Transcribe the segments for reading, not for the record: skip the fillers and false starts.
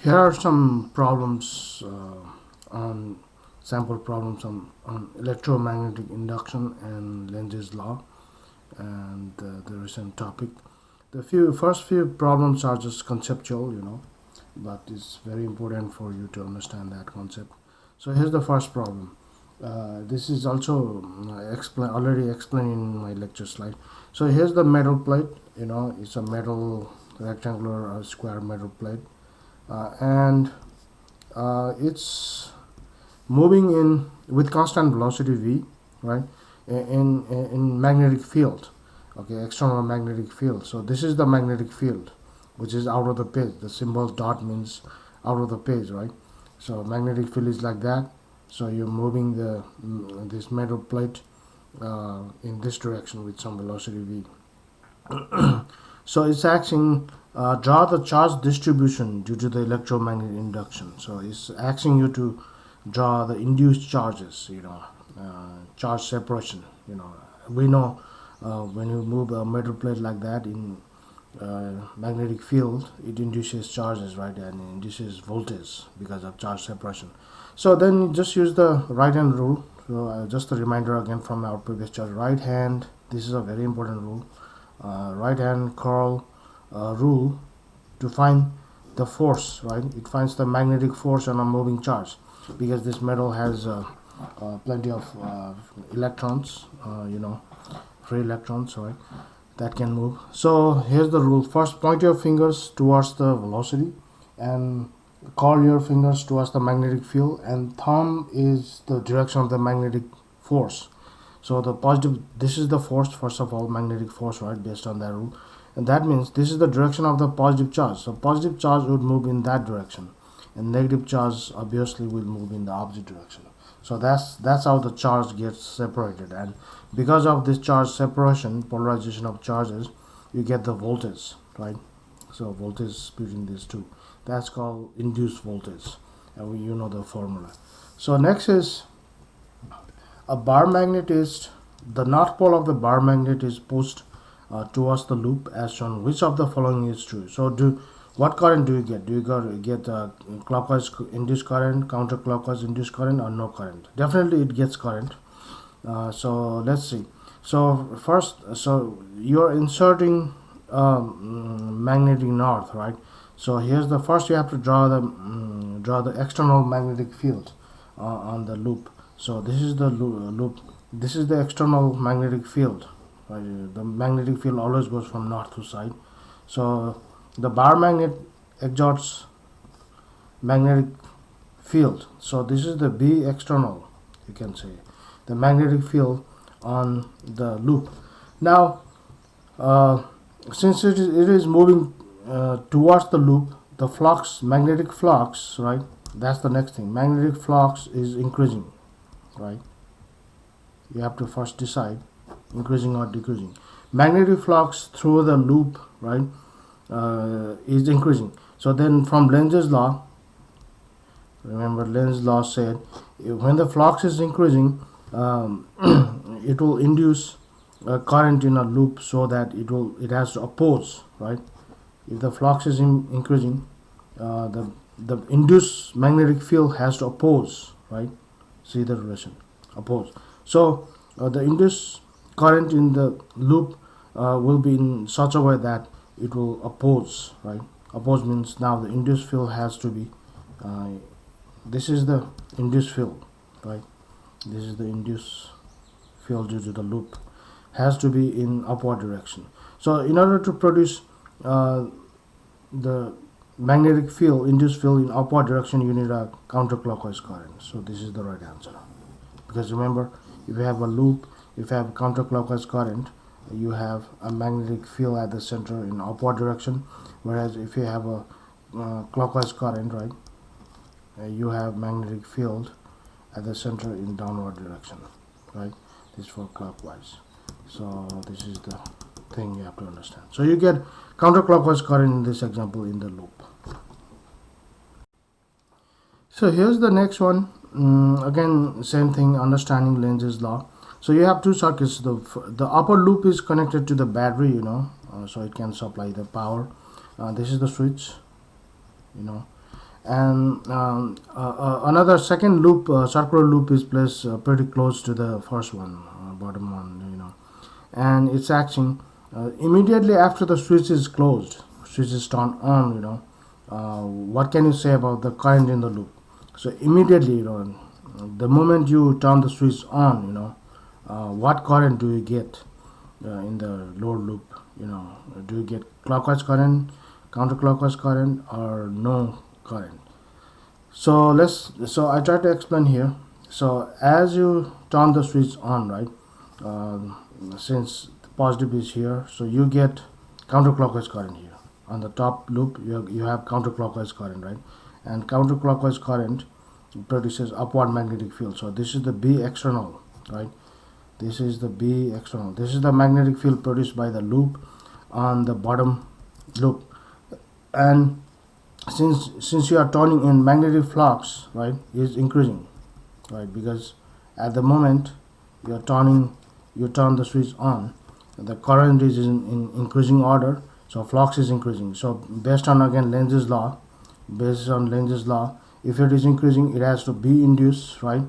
Here are some problems on sample problems on electromagnetic induction and Lenz's law and the recent topic. The first few problems are just conceptual, but it's very important for you to understand that concept. So here's the first problem. This is also already explained in my lecture slide. So here's the metal plate. It's a metal rectangular or square metal plate, and it's moving in with constant velocity v, right, in magnetic field, okay, external magnetic field. So this is the magnetic field which is out of the page. The symbol dot means out of the page, right? So magnetic field is like that. So you're moving this metal plate in this direction with some velocity v. So it's acting, draw the charge distribution due to the electromagnetic induction. So it's asking you to draw the induced charges, charge separation. We know when you move a metal plate like that in magnetic field, it induces charges, right, and it induces voltage because of charge separation. So then just use the right hand rule. So just a reminder again from our previous chapter, right hand, this is a very important rule. Right hand curl rule to find the force, right? It finds the magnetic force on a moving charge because this metal has plenty of electrons, free electrons, right, that can move. So here's the rule. First, point your fingers towards the velocity and curl your fingers towards the magnetic field, and thumb is the direction of the magnetic force. So the positive, this is the force, first of all, magnetic force, right, based on that rule. And that means this is the direction of the positive charge. So positive charge would move in that direction, and negative charge obviously will move in the opposite direction. So that's how the charge gets separated. And because of this charge separation, polarization of charges, you get the voltage, right? So voltage between these two. That's called induced voltage. And you know the formula. So next is a bar magnet is, the north pole of the bar magnet is pushed towards the loop as shown. Which of the following is true? So what current do you get? Do you get clockwise induced current, counterclockwise induced current, or no current? Definitely it gets current. So let's see. So first, so you're inserting magnetic north, right? So here's the first, you have to draw the external magnetic field on the loop. So this is the loop. This is the external magnetic field. Right? The magnetic field always goes from north to south. So the bar magnet exerts magnetic field. So this is the B external, you can say, the magnetic field on the loop. Now, since it is moving towards the loop, the flux, magnetic flux, right? That's the next thing. Magnetic flux is increasing, right? You have to first decide increasing or decreasing. Magnetic flux through the loop, right, is increasing. So then from Lenz's law, remember Lenz's law said when the flux is increasing, it will induce a current in a loop, so that it has to oppose, right? If the flux is increasing, the induced magnetic field has to oppose, right? See the relation, oppose. So the induced current in the loop will be in such a way that it will oppose, right? Oppose means now the induced field has to be, this is the induced field, right? This is the induced field due to the loop, has to be in upward direction. So in order to produce the magnetic field, induced field in upward direction, you need a counterclockwise current. So this is the right answer. Because remember, if you have a loop, if you have counterclockwise current, you have a magnetic field at the center in upward direction. Whereas if you have a clockwise current, right, you have magnetic field at the center in downward direction, right? This is for clockwise. So this is the thing you have to understand. So you get counterclockwise current in this example in the loop. So here's the next one. Again, same thing, understanding Lenz's law. So you have two circuits. The upper loop is connected to the battery, so it can supply the power. This is the switch, And another second loop, circular loop, is placed pretty close to the first one, bottom one, and it's acting immediately after the switch is closed, switch is turned on. What can you say about the current in the loop? So immediately, the moment you turn the switch on, what current do you get in the load loop? Do you get clockwise current, counterclockwise current, or no current? So I try to explain here. So as you turn the switch on, right, since the positive is here, so you get counterclockwise current here. On the top loop, you have counterclockwise current, right? And counterclockwise current produces upward magnetic field. So this is the B external, right? This is the B external. This is the magnetic field produced by the loop on the bottom loop. And since you are turning in, magnetic flux, right, is increasing, right? Because at the moment you turn the switch on, the current is in increasing order, so flux is increasing. So based on Lenz's law, if it is increasing, it has to be induced, right?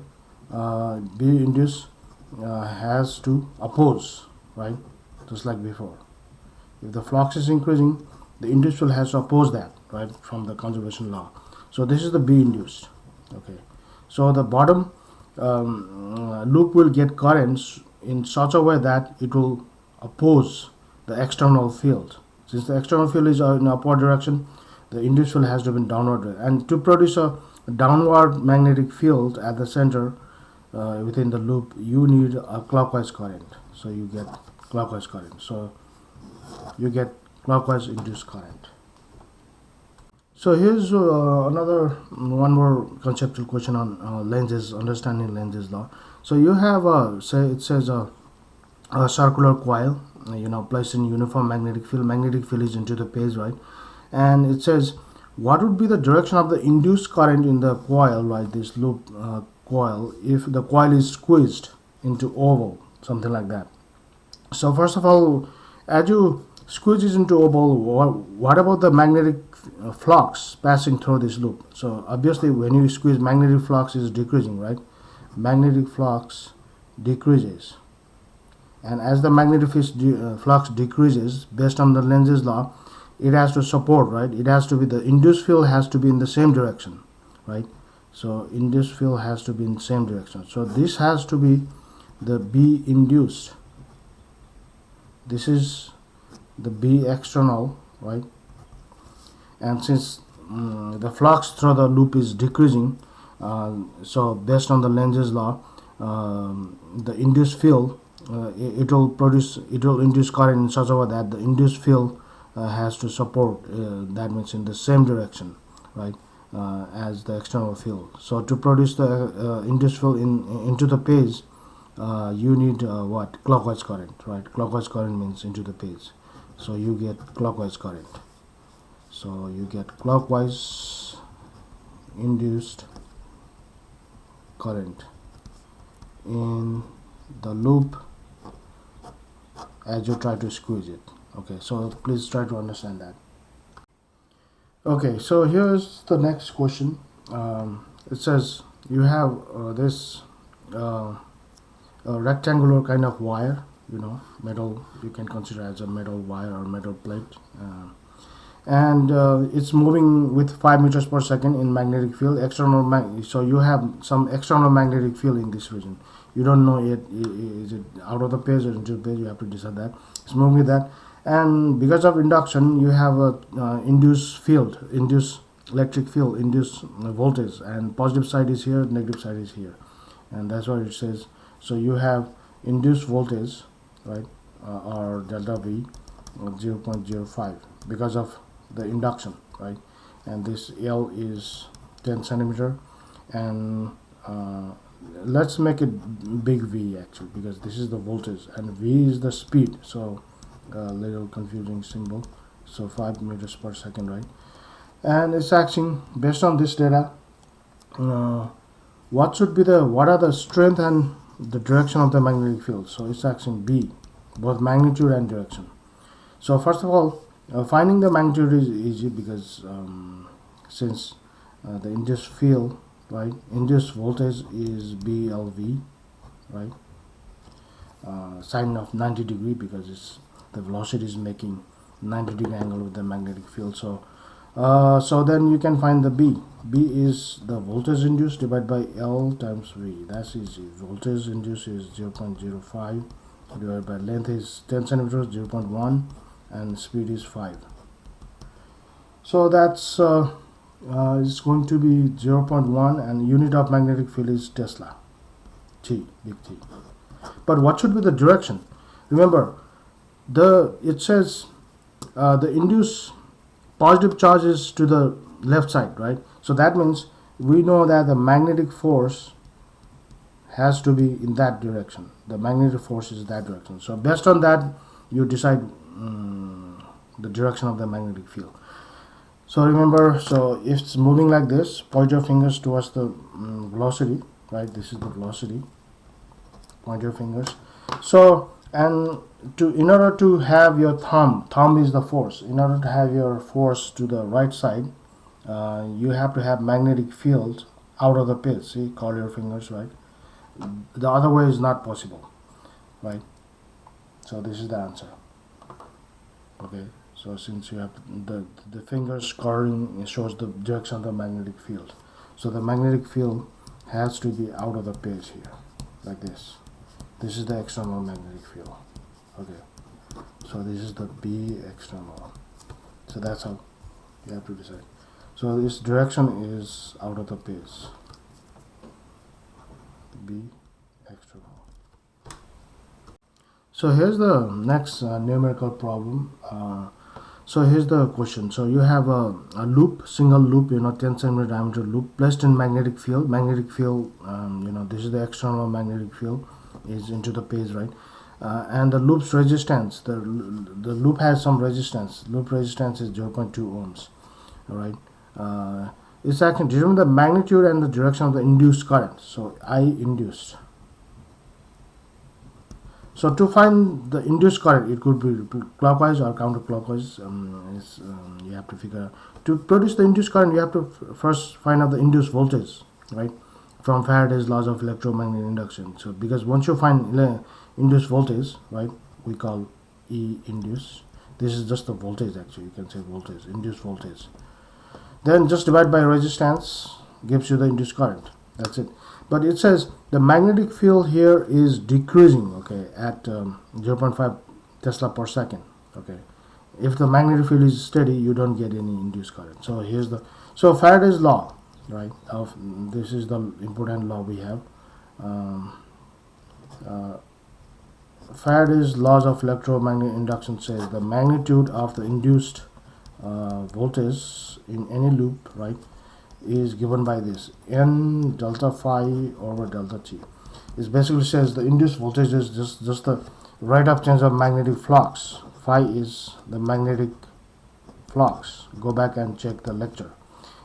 Be induced has to oppose, right? Just like before. If the flux is increasing, the induced field has to oppose that, right, from the conservation law. So this is the B induced. Okay. So the bottom loop will get currents in such a way that it will oppose the external field. Since the external field is in upward direction, the induced field has to be in downward. And to produce a downward magnetic field at the center within the loop, you need a clockwise current. So you get clockwise current. So you get clockwise induced current. So here's one more conceptual question on understanding Lenz's law. So you have it says a circular coil, placed in uniform magnetic field. Magnetic field is into the page, right? And it says, what would be the direction of the induced current in the coil, like this loop coil, if the coil is squeezed into oval, something like that. So first of all, as you squeeze it into oval, what about the magnetic flux passing through this loop? So obviously when you squeeze, magnetic flux is decreasing, right? Magnetic flux decreases, and as the magnetic flux decreases, based on the Lenz's law, it has to support, right? It has to be, the induced field has to be in the same direction, right? So induced field has to be in the same direction. So this has to be the B induced. This is the B external, right? And since the flux through the loop is decreasing, so based on the Lenz's law, the induced field, it will induce current in such a way that the induced field has to support, that means in the same direction, right, as the external field. So to produce the induced field into the page, you need what? Clockwise current, right? Clockwise current means into the page. So you get clockwise current. So you get clockwise induced current in the loop as you try to squeeze it. Okay, so please try to understand that. Okay, so here's the next question. It says you have this rectangular kind of wire, metal, you can consider as a metal wire or metal plate, and it's moving with 5 meters per second in magnetic field. So you have some external magnetic field in this region. You don't know it, is it out of the page or into the page, you have to decide that. It's moving with that, and because of induction, you have a induced electric field, induced voltage, and positive side is here, negative side is here, and that's what it says. So you have induced voltage, right, or delta V 0.05 because of the induction, right, and this L is 10 centimeter, and let's make it big V actually, because this is the voltage and V is the speed, so little confusing symbol. So 5 meters per second, right, and it's acting based on this data. What are the strength and the direction of the magnetic field? So it's acting B, both magnitude and direction. So first of all, finding the magnitude is easy, because since the induced field, right? Induced voltage is BLV, right? Sine of 90 degree, because the velocity is making 90 degree angle with the magnetic field. So then you can find the B. B is the voltage induced divided by L times V. That's easy. Voltage induced is 0.05 divided by length is 10 centimeters, 0.1, and speed is 5. So that's it's going to be 0.1, and unit of magnetic field is Tesla, T, big T. But what should be the direction? Remember, it says the induced positive charge is to the left side, right? So that means we know that the magnetic force has to be in that direction. The magnetic force is that direction. So based on that, you decide the direction of the magnetic field. So remember, so if it's moving like this, point your fingers towards the velocity, right? This is the velocity. Point your fingers. So, and in order to have your thumb is the force. In order to have your force to the right side, you have to have magnetic field out of the page. See, curl your fingers, right? The other way is not possible, right? So this is the answer. Okay. So since you have the fingers curling, it shows the direction of the magnetic field. So the magnetic field has to be out of the page here, like this. This is the external magnetic field. Okay. So this is the B external. So that's how you have to decide. So this direction is out of the page. B external. So here's the next numerical problem. So here's the question. So you have a loop, single loop, 10 centimeter diameter loop placed in magnetic field. Magnetic field, this is the external magnetic field, is into the page, right? And the loop's resistance, the loop has some resistance. Loop resistance is 0.2 ohms, all right? It's actually determine the magnitude and the direction of the induced current. So I induced. So to find the induced current, it could be clockwise or counterclockwise. You have to figure out. To produce the induced current, you have to first find out the induced voltage, right? From Faraday's laws of electromagnetic induction. So because once you find induced voltage, right, we call E induced. This is just the voltage actually. You can say voltage, induced voltage. Then just divide by resistance, gives you the induced current. That's it. But it says the magnetic field here is decreasing, okay, at 0.5 Tesla per second, okay. If the magnetic field is steady, you don't get any induced current. So here's so Faraday's law, right? This is the important law we have. Faraday's laws of electromagnetic induction says the magnitude of the induced voltage in any loop, right, is given by this N delta phi over delta T. It basically says the induced voltage is just the rate of change of magnetic flux. Phi is the magnetic flux. Go back and check the lecture.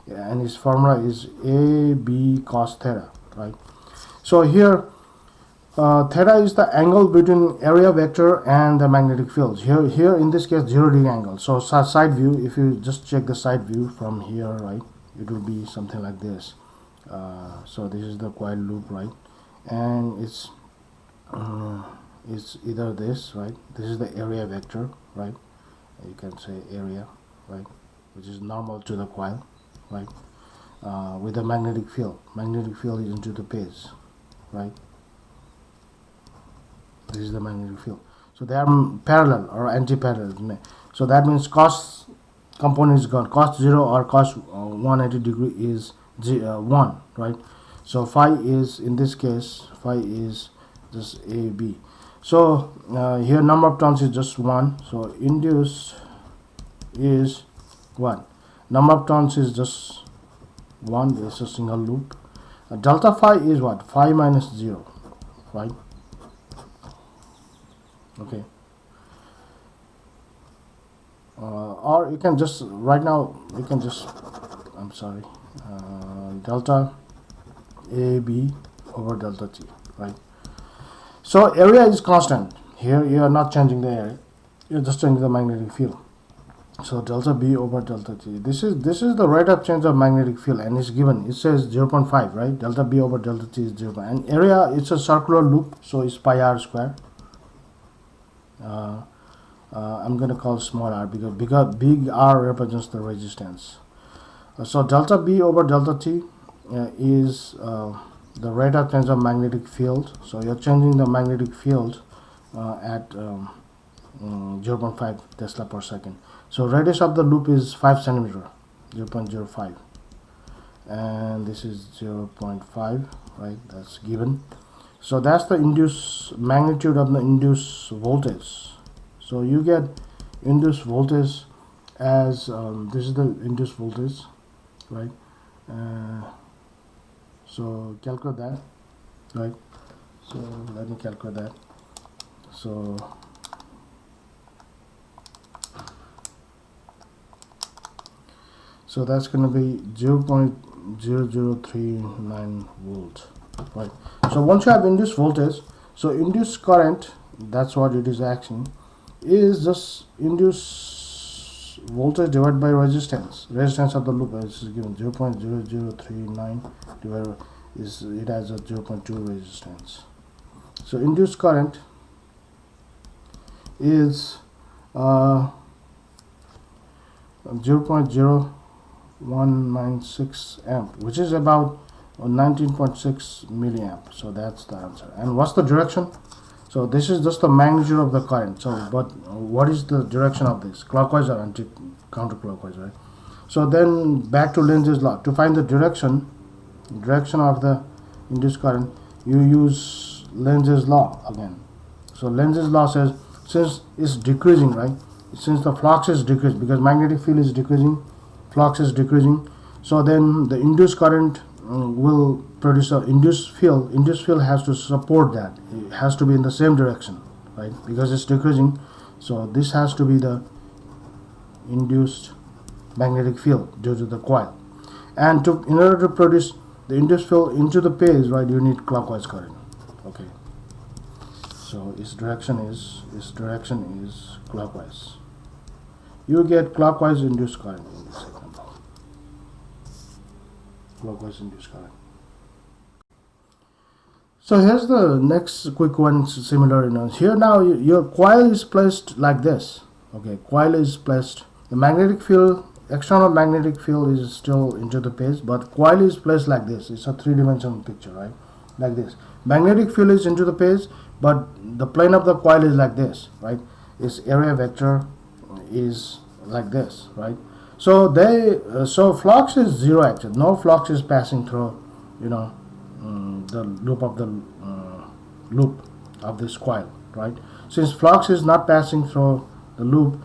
Yeah, and its formula is AB cos theta, right? So here theta is the angle between area vector and the magnetic fields. Here in this case 0 degree angle. So side view, if you just check the side view from here, right, it will be something like this. So this is the coil loop, right, and it's either this, right, this is the area vector, right, you can say area, right, which is normal to the coil, right, with the magnetic field is into the page, right. This is the magnetic field. So they are parallel or anti-parallel. So that means cos component is gone. Cos 0 or cos 180 degree is 1, right? So phi is, in this case, phi is just AB. So here number of turns is just 1. So induced is 1. Number of turns is just 1. This is a single loop. Delta phi is what? Phi minus 0, right? Okay. Or you can just, right now, you can just, I'm sorry, delta AB over delta T, right? So area is constant. Here you are not changing the area, you're just changing the magnetic field. So delta B over delta T. This is the rate of change of magnetic field, and it's given. It says 0.5, right? Delta B over delta T is 0. And area, it's a circular loop, so it's pi r square. I'm going to call small r because big R represents the resistance. So delta B over delta T is the rate of change of magnetic field. So you're changing the magnetic field at 0.5 Tesla per second. So radius of the loop is 5 centimeter, 0.05, and this is 0.5, right? That's given. So that's the induced magnitude of the induced voltage. So you get induced voltage as this is the induced voltage, right? So calculate that, right? So let me calculate that. So that's going to be 0.0039 volt, right? So once you have induced voltage, so induced current, that's what it is acting, is just induced voltage divided by resistance of the loop. This is given 0.0039 divided is it has a 0.2 resistance. So induced current is 0.0196 amp, which is about 19.6 milliamp. So that's the answer. And what's the direction? So this is just the magnitude of the current. So but what is the direction of this? Clockwise or counterclockwise, right? So then back to Lenz's law. To find the direction of the induced current, you use Lenz's law again. So Lenz's law says, since it's decreasing, right? Since the flux is decreasing, because magnetic field is decreasing, flux is decreasing, so then the induced current will produce an induced field. Induced field has to support that. It has to be in the same direction, right? Because it's decreasing, so this has to be the induced magnetic field due to the coil. And in order to produce the induced field into the phase, right, you need clockwise current. Okay. So its direction is clockwise. You get clockwise induced current in this example. Clockwise induced current. So here's the next quick one, similar. Here now your coil is placed like this. Okay, coil is placed. The magnetic field, external magnetic field, is still into the phase, but coil is placed like this. It's a three-dimensional picture, right? Like this. Magnetic field is into the phase, but the plane of the coil is like this, right? Its area vector is like this, right? So so flux is zero actually. No flux is passing through, the loop of this coil, right? Since flux is not passing through the loop,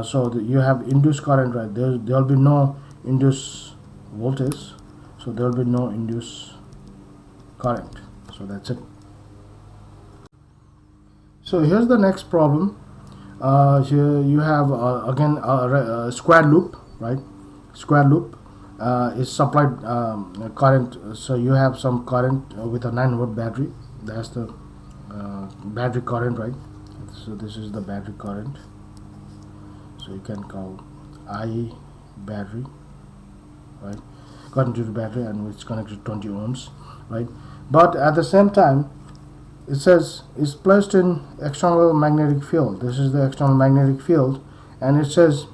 so you have induced current, right? There will be no induced voltage, so there will be no induced current. So that's it. So here's the next problem. Here you have again a square loop, right? Square loop is supplied current. So you have some current with a 9-volt battery. That's the battery current, right? So this is the battery current. So you can call I battery, right? Current to the battery, and it's connected to 20 ohms, right? But at the same time, it says it's placed in external magnetic field. This is the external magnetic field, and it says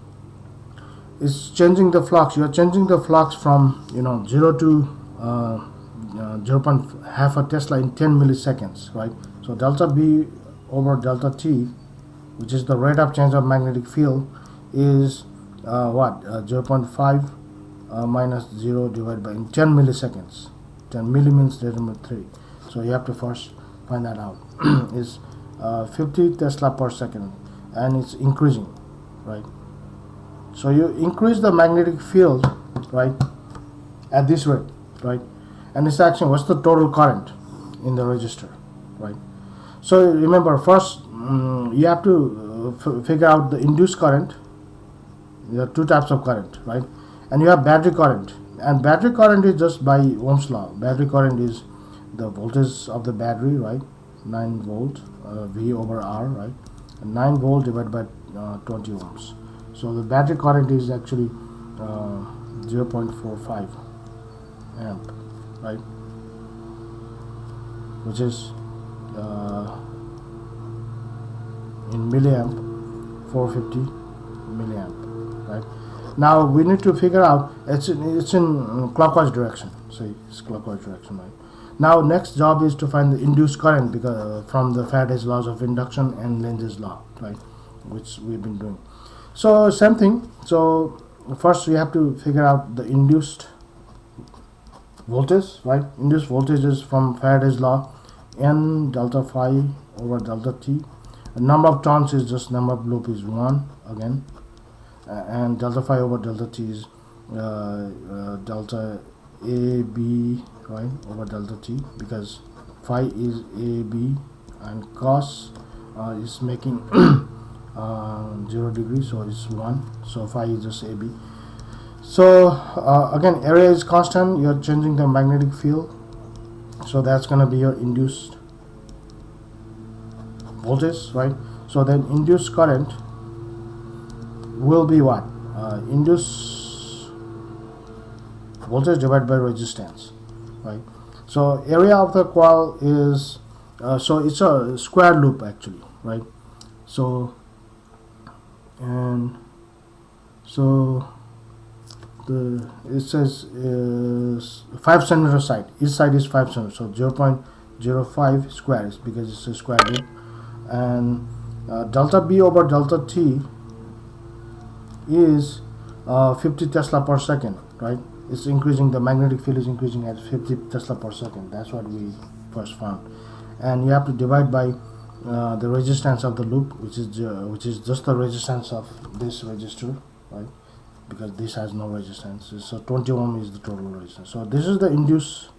it's changing the flux. You are changing the flux from 0 to 0.5 a Tesla in 10 milliseconds, right? So delta B over delta T, which is the rate of change of magnetic field, is 0.5 minus 0 divided by in 10 milliseconds. 10 milli means decimal 3. So you have to first find that out. Is 50 Tesla per second, and it's increasing, right? So you increase the magnetic field, right, at this rate, right? And it's actually what's the total current in the resistor, right? So remember, first you have to figure out the induced current. There are two types of current, right? And you have battery current, and battery current is just by Ohm's law. Battery current is the voltage of the battery, right? 9 volt V over R, right? And 9 volt divided by 20 ohms. So the battery current is actually 0.45 amp, right, which is in milliamp 450 milliamp, right. Now we need to figure out it's in clockwise direction. See, it's clockwise direction, right. Now next job is to find the induced current, because from the Faraday's laws of induction and Lenz's law, right, which we've been doing. So same thing. So first we have to figure out the induced voltage, right. Induced voltage is from Faraday's law, N delta phi over delta T. The number of turns is just number of loop is 1 again, and delta phi over delta T is delta A B, right, over delta T, because phi is A B and cos is making 0 degree, so it's 1, so phi is just A B. So again, area is constant, you're changing the magnetic field, so that's going to be your induced voltage, right. So then induced current will be what? Induced voltage divided by resistance, right. So area of the coil is so it's a square loop actually, right. So and so it says 5 centimeter side, each side is 5 centimeters, so 0.05 squares, because it's a square loop, and delta B over delta T is 50 Tesla per second, right. It's increasing, the magnetic field is increasing at 50 Tesla per second. That's what we first found, and you have to divide by the resistance of the loop, which is just the resistance of this resistor, right, because this has no resistance. So 20 ohm is the total resistance. So this is the induced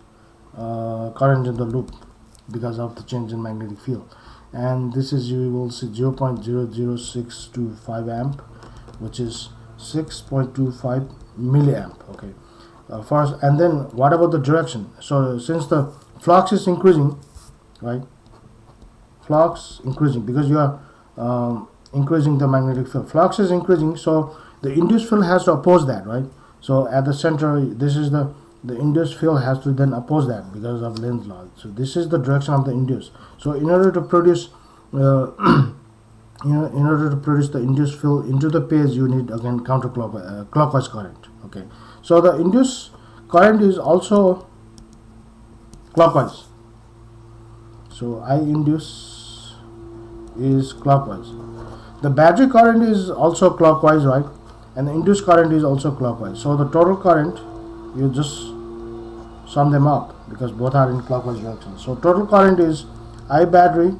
current in the loop because of the change in magnetic field, and this is, you will see, 0.00625 amp, which is 6.25 milliamp. Okay, first, and then what about the direction? So since the flux is increasing, right, flux increasing because you are increasing the magnetic field, flux is increasing, so the induced field has to oppose that, right. So at the center, this is the induced field has to then oppose that because of Lenz's law. So this is the direction of the induced. So in order to produce in order to produce the induced field into the page, you need again counterclockwise clockwise current. Okay, so the induced current is also clockwise. So I induce is clockwise. The battery current is also clockwise, right, and the induced current is also clockwise. So the total current, you just sum them up because both are in clockwise direction. So total current is I battery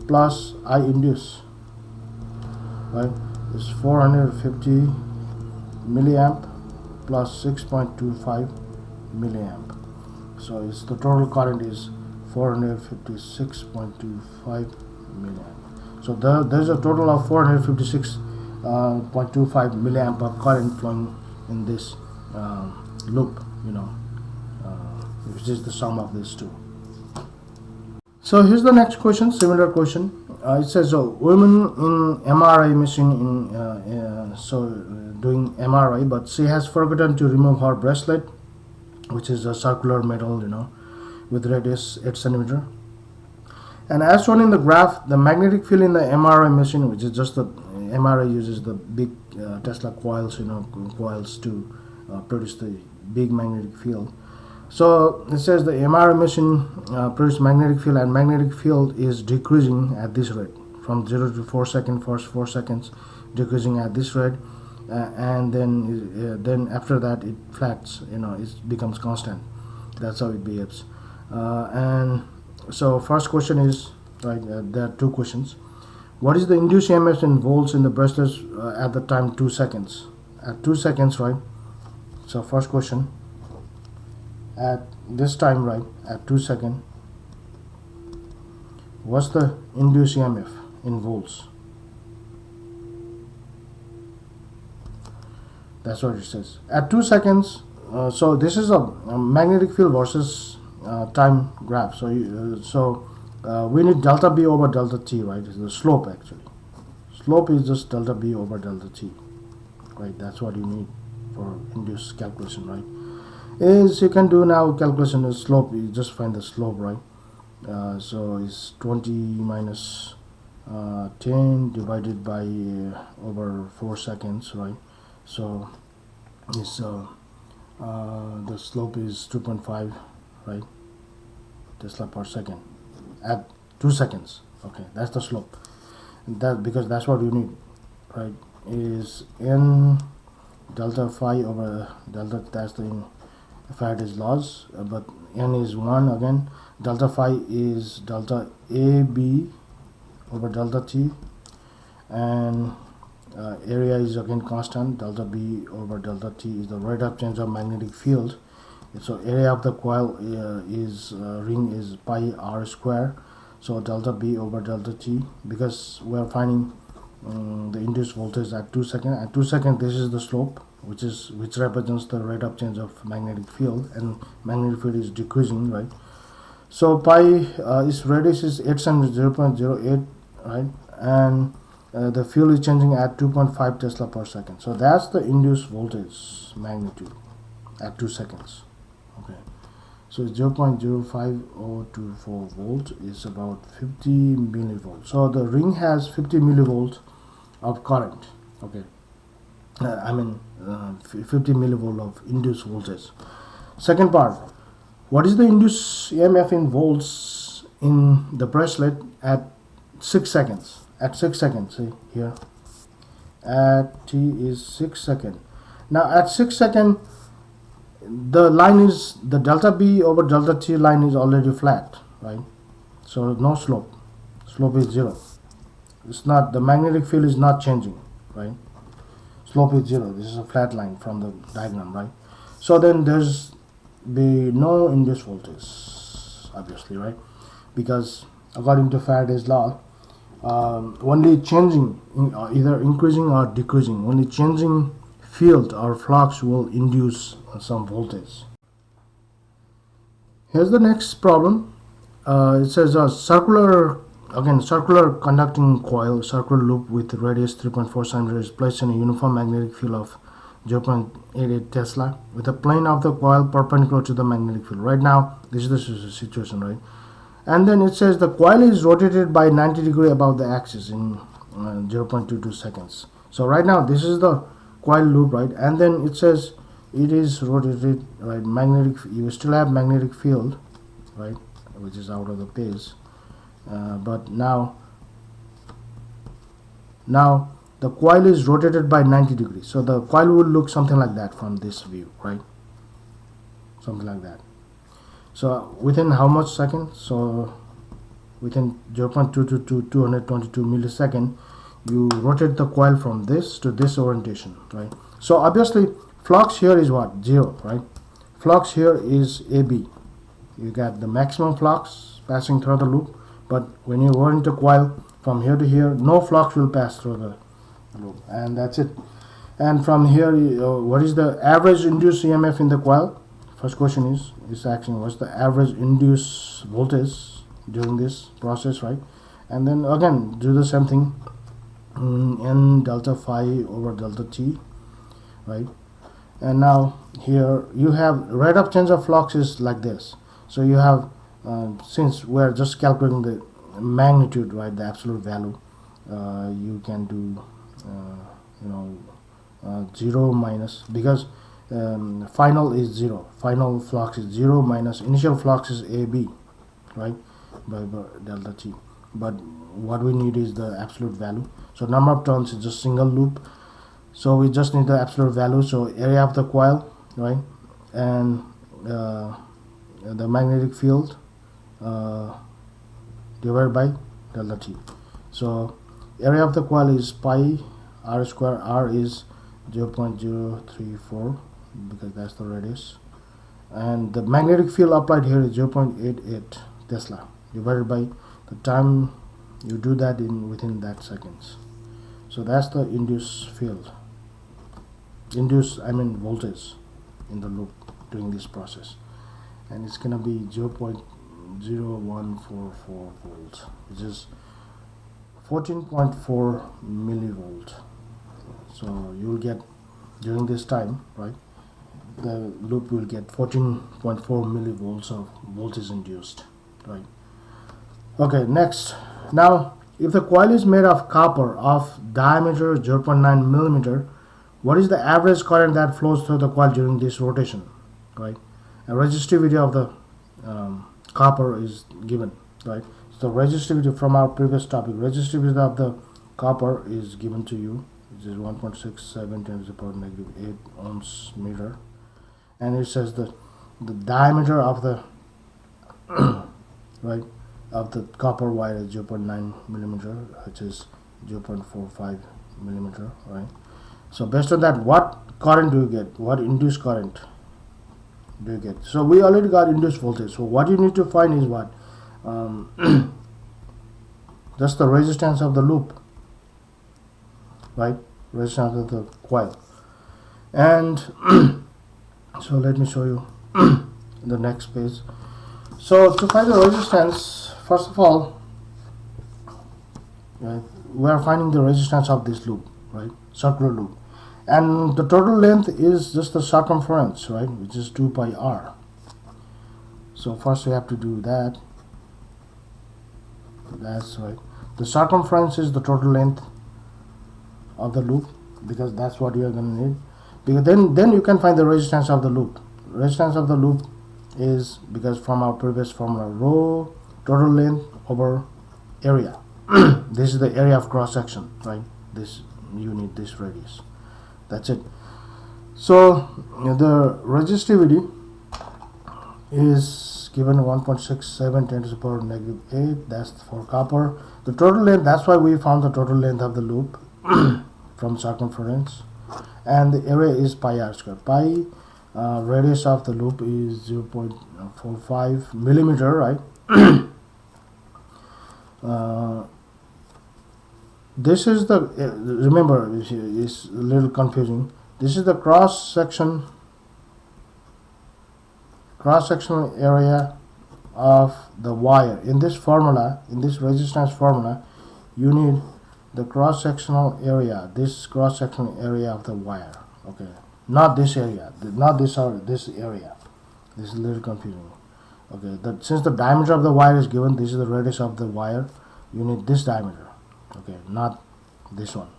plus I induce, right, is 450 milliamp plus 6.25 milliamp. So it's the total current is 456.25 milliamp. So there's a total of 456.25 milliamp of current flowing in this loop, which is the sum of these two. So here's the next question, similar question. It says, women in MRI machine doing MRI, but she has forgotten to remove her bracelet, which is a circular metal, with radius 8 centimeter. And as shown in the graph, the magnetic field in the MRI machine, which is just the MRI uses the big Tesla coils, coils to produce the big magnetic field. So it says the MRI machine produces magnetic field, and magnetic field is decreasing at this rate from 0 to 4 seconds, first 4 seconds decreasing at this rate, and then after that it flats, it becomes constant. That's how it behaves. And so first question is, right, there are two questions. What is the induced EMF in volts in the bracelets at the time 2 seconds? At 2 seconds, right? So first question, at this time, right, at 2 seconds, what's the induced EMF in volts? That's what it says. At 2 seconds, so this is a magnetic field versus time graph. So we need delta B over delta T, right? It's the slope actually. slope is just delta B over delta T, right? That's what you need for induced calculation, right? Is you can do now calculation of slope. You just find the slope, right? So it's 20 minus 10 divided by over 4 seconds, right? So it's the slope is 2.5, right, Tesla per second at 2 seconds. Okay, that's the slope. That because that's what you need, right? Is n delta phi over delta. That's the Faraday's laws. But n is 1 again. Delta phi is delta AB over delta T, and area is again constant. Delta B over delta T is the rate of change of magnetic field. So area of the coil is ring is pi r square. So delta B over delta T, because we are finding the induced voltage at 2 seconds. At 2 seconds, this is the slope, which represents the rate of change of magnetic field, and magnetic field is decreasing, right? So pi its radius is 8 cm 0.08, right? And the field is changing at 2.5 Tesla per second. So that's the induced voltage magnitude at 2 seconds. Okay. So 0.05024 volt is about 50 millivolts. So the ring has 50 millivolts of current. Okay. 50 millivolt of induced voltage. Second part, what is the induced EMF in volts in the bracelet at 6 seconds? At 6 seconds, see here. At t is 6 seconds. Now at 6 seconds, the line is the delta B over delta T line is already flat, right? So no slope. Slope is 0. It's not, the magnetic field is not changing, right? Slope is 0. This is a flat line from the diagram, right? So then there's be no induced voltage, obviously, right? Because according to Faraday's law, only changing, either increasing or decreasing, only changing field or flux will induce some voltage. Here's the next problem. It says a circular conducting coil, circular loop with radius 3.4 cm is placed in a uniform magnetic field of 0.88 Tesla with a plane of the coil perpendicular to the magnetic field. Right now, this is the situation, right? And then it says the coil is rotated by 90 degrees above the axis in 0.22 seconds. So right now, this is the coil loop, right? And then it says it is rotated, right? Magnetic, you still have magnetic field, right, which is out of the page. But now the coil is rotated by 90 degrees. So the coil will look something like that from this view, right? Something like that. So within how much seconds? So within 0.22 to 222 millisecond, you rotate the coil from this to this orientation, right? So obviously flux here is what? 0, right? Flux here is AB. You got the maximum flux passing through the loop, but when you orient the coil from here to here, no flux will pass through the loop, and that's it. And from here, what is the average induced EMF in the coil? First question is asking what's the average induced voltage during this process, right? And then again do the same thing, n delta phi over delta T, right? And now here you have rate of change of flux is like this. So you have since we're just calculating the magnitude, right, the absolute value, you can do 0 minus, because final is 0, final flux is 0 minus initial flux is AB, right, by delta T. But what we need is the absolute value. So number of turns is just single loop, so we just need the absolute value. So area of the coil, right, and the magnetic field divided by delta T. So area of the coil is pi r square. R is 0.034 because that's the radius, and the magnetic field applied here is 0.88 Tesla divided by the time you do that within that seconds. So that's the induced field, voltage in the loop during this process, and it's gonna be 0.0144 volts, which is 14.4 millivolt. So you'll get, during this time, right, the loop will get 14.4 millivolts of voltage induced, right? Okay, next. Now, if the coil is made of copper of diameter 0.9 millimeter, what is the average current that flows through the coil during this rotation, right? A resistivity of the copper is given, right? So resistivity from our previous topic, resistivity of the copper is given to you, which is 1.67 10 to the power negative 8 ohms meter, and it says the diameter of the right of the copper wire is 0.9 millimeter, which is 0.45 millimeter, right? So based on that, what current do you get? What induced current do you get? So we already got induced voltage. So what you need to find is what? Just the resistance of the loop, right? Resistance of the coil. And so let me show you the next page. So to find the resistance, first of all, right, we are finding the resistance of this loop, right? Circular loop. And the total length is just the circumference, right? Which is 2 pi r. So first we have to do that. That's right. The circumference is the total length of the loop, because that's what you are going to need. Because then you can find the resistance of the loop. Resistance of the loop is, because from our previous formula, rho total length over area. This is the area of cross section, right? This, you need this radius. That's it. So the resistivity is given 1.67 10 to the power negative 8. That's for copper. The total length, that's why we found the total length of the loop from circumference, and the area is pi r square. Pi radius of the loop is 0.45 millimeter, right? This is the remember, it's a little confusing. This is the cross-sectional area of the wire. In this formula, in this resistance formula, you need the cross-sectional area, this cross-sectional area of the wire, okay? Not this area, not this or this area. This is a little confusing, okay? Since the diameter of the wire is given, this is the radius of the wire, you need this diameter, okay? Not this one.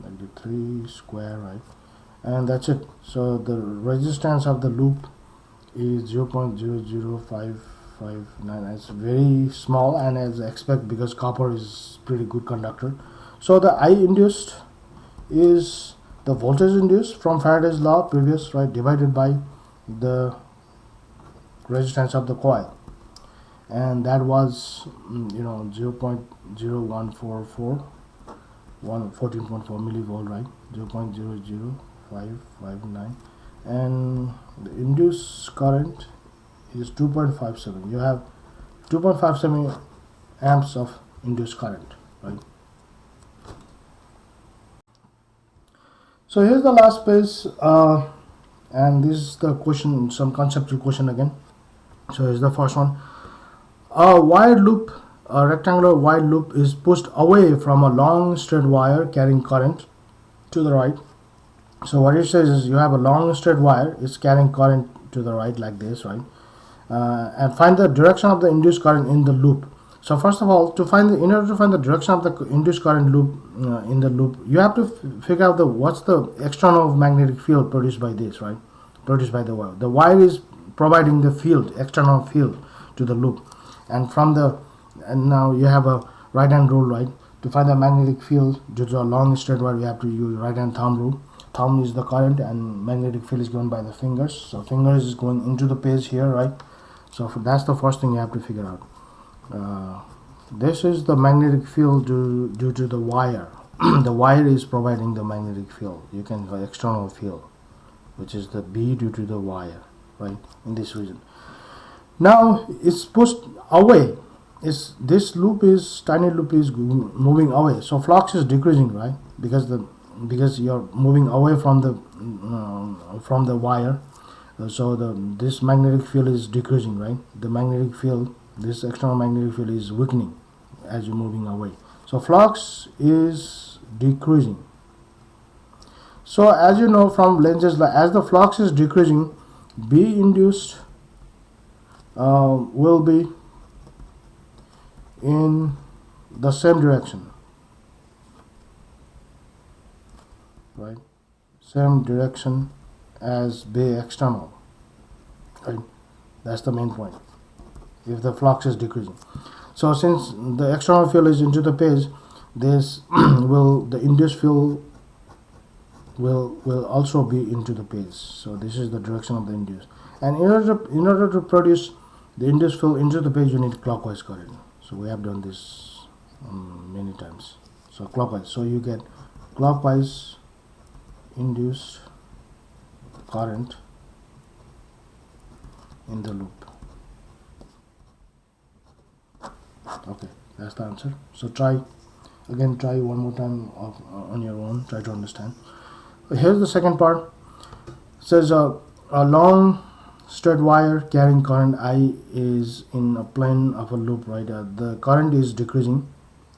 Negative 3 square, right? And that's it. So the resistance of the loop is 0.00559. It's very small, and as expected, because copper is pretty good conductor. So the I induced is the voltage induced from Faraday's law previous, right, divided by the resistance of the coil, and that was 0.0144 14.4 millivolt, right? 0.00559, and the induced current is 2.57. You have 2.57 amps of induced current, right? So here's the last page, and this is the question, some conceptual question again. So here's the first one. A wired loop, a rectangular wired loop, is pushed away from a long straight wire carrying current to the right. So what it says is, you have a long straight wire, it's carrying current to the right like this, right? And find the direction of the induced current in the loop. So first of all, in order to find the direction of the induced current loop in the loop, you have to figure out what's the external magnetic field produced by this, right? Produced by the wire. The wire is providing the field, external field, to the loop, and now you have a right hand rule, right? To find the magnetic field due to a long straight wire, you have to use right hand thumb rule. Thumb is the current, and magnetic field is given by the fingers. So fingers is going into the page here, right? So that's the first thing you have to figure out. This is the magnetic field due to the wire. The wire is providing the magnetic field. You can have external field, which is the B due to the wire, right? In this region. Now it's pushed away. This loop is tiny loop is moving away. So flux is decreasing, right? Because you're moving away from the wire. So this magnetic field is decreasing, right? The magnetic field, this external magnetic field, is weakening as you're moving away. So flux is decreasing. So as you know from Lenz's law, as the flux is decreasing, B induced will be in the same direction, right? Same direction as B external, right? That's the main point. If the flux is decreasing, so since the external field is into the page, this the induced field will also be into the page. So this is the direction of the induced, and in order to produce the induced field into the page, you need clockwise current. So we have done this many times. So clockwise, so you get clockwise induced current in the loop. Okay, that's the answer. So try one more time on your own, try to understand. Here's the second part. It says a long straight wire carrying current I is in a plane of a loop, right? The current is decreasing.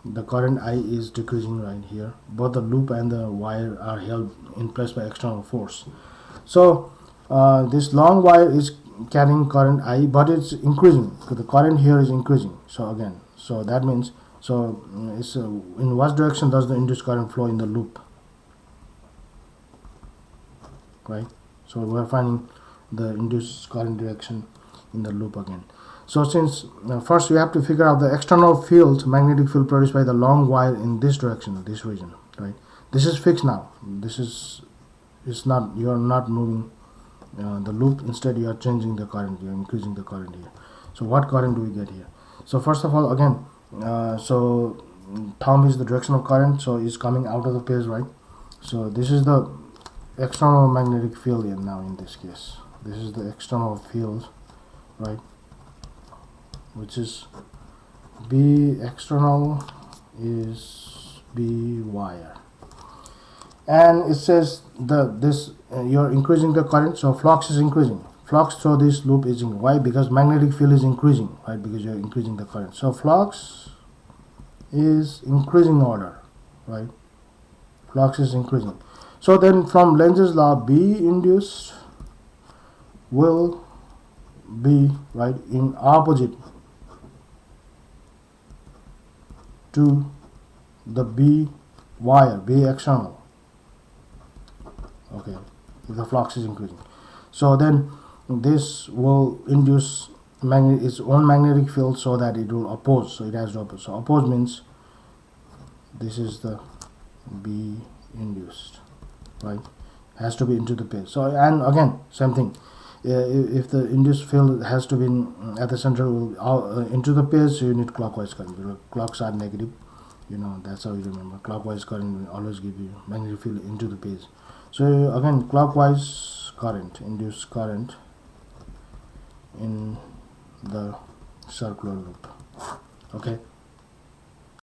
The current I is decreasing right here. Both the loop and the wire are held in place by external force. So this long wire is carrying current I, but it's increasing. So the current here is increasing. So that means, it's in what direction does the induced current flow in the loop, right? So we're finding the induced current direction in the loop again. So since first we have to figure out the external field, magnetic field produced by the long wire in this direction, this region, right? This is fixed now. You are not moving the loop. Instead, you are changing the current. You are increasing the current here. So what current do we get here? So first of all, again, so thumb is the direction of current. So it's coming out of the page, right? So this is the external magnetic field here now. In this case, this is the external field, right? Which is B external is B wire, and it says you're increasing the current, so flux is increasing. Flux through this loop is increasing. Why? Because magnetic field is increasing, right? Because you're increasing the current. So flux is increasing order, right? Flux is increasing. So then from Lenz's law, B induced will be, right, in opposite to the B wire, B external. Okay, if the flux is increasing. So then this will induce its own magnetic field so that it will oppose. So it has to oppose. So oppose means this is the B induced, right? Has to be into the page. So, and again, same thing. If the induced field has to be at the center into the page, so you need clockwise current. Clocks are negative, that's how you remember. Clockwise current will always give you magnetic field into the page. So again, clockwise current, induced current in the circular loop. Okay.